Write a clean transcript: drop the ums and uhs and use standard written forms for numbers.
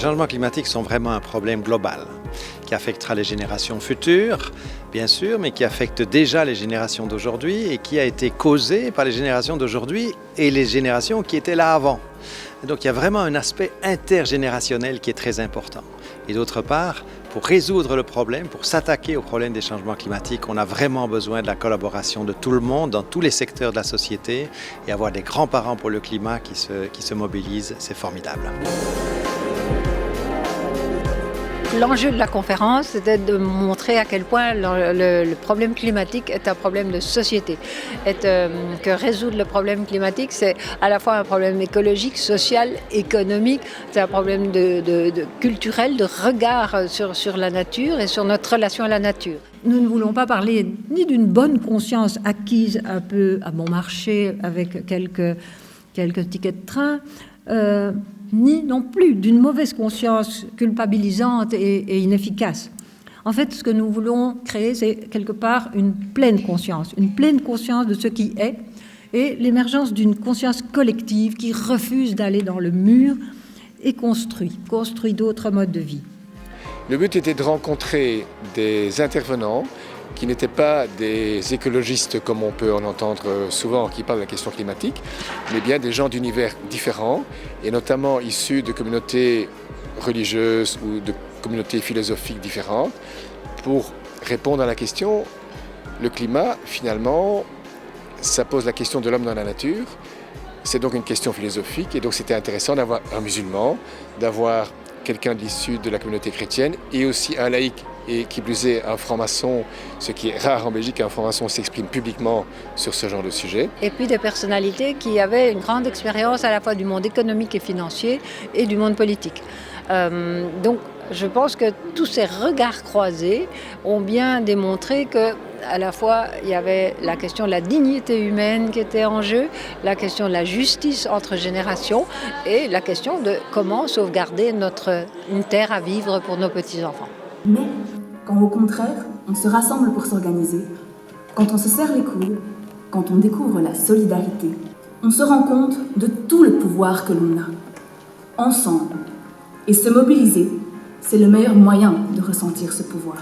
changements climatiques sont vraiment un problème global qui affectera les générations futures, bien sûr, mais qui affecte déjà les générations d'aujourd'hui et qui a été causé par les générations d'aujourd'hui et les générations qui étaient là avant. Et donc il y a vraiment un aspect intergénérationnel qui est très important. Et d'autre part, pour résoudre le problème, pour s'attaquer au problème des changements climatiques, on a vraiment besoin de la collaboration de tout le monde, dans tous les secteurs de la société, et avoir des grands-parents pour le climat qui se mobilisent, c'est formidable. L'enjeu de la conférence, c'était de montrer à quel point le problème climatique est un problème de société. Que résoudre le problème climatique, c'est à la fois un problème écologique, social, économique, c'est un problème culturel, de regard sur la nature et sur notre relation à la nature. Nous ne voulons pas parler ni d'une bonne conscience acquise un peu à bon marché avec quelques tickets de train, ni non plus d'une mauvaise conscience culpabilisante et inefficace. En fait, ce que nous voulons créer, c'est quelque part une pleine conscience de ce qui est, et l'émergence d'une conscience collective qui refuse d'aller dans le mur et construit d'autres modes de vie. Le but était de rencontrer des intervenants qui n'étaient pas des écologistes comme on peut en entendre souvent qui parlent de la question climatique, mais bien des gens d'univers différents et notamment issus de communautés religieuses ou de communautés philosophiques différentes pour répondre à la question, le climat finalement, ça pose la question de l'homme dans la nature, c'est donc une question philosophique et donc c'était intéressant d'avoir un musulman, d'avoir quelqu'un de l'issue de la communauté chrétienne et aussi un laïc et qui plus est un franc-maçon, ce qui est rare en Belgique, un franc-maçon s'exprime publiquement sur ce genre de sujet. Et puis des personnalités qui avaient une grande expérience à la fois du monde économique et financier et du monde politique. Donc je pense que tous ces regards croisés ont bien démontré que à la fois, il y avait la question de la dignité humaine qui était en jeu, la question de la justice entre générations et la question de comment sauvegarder une terre à vivre pour nos petits-enfants. Mais quand au contraire, on se rassemble pour s'organiser, quand on se serre les coudes, quand on découvre la solidarité, on se rend compte de tout le pouvoir que l'on a. Ensemble. Et se mobiliser, c'est le meilleur moyen de ressentir ce pouvoir.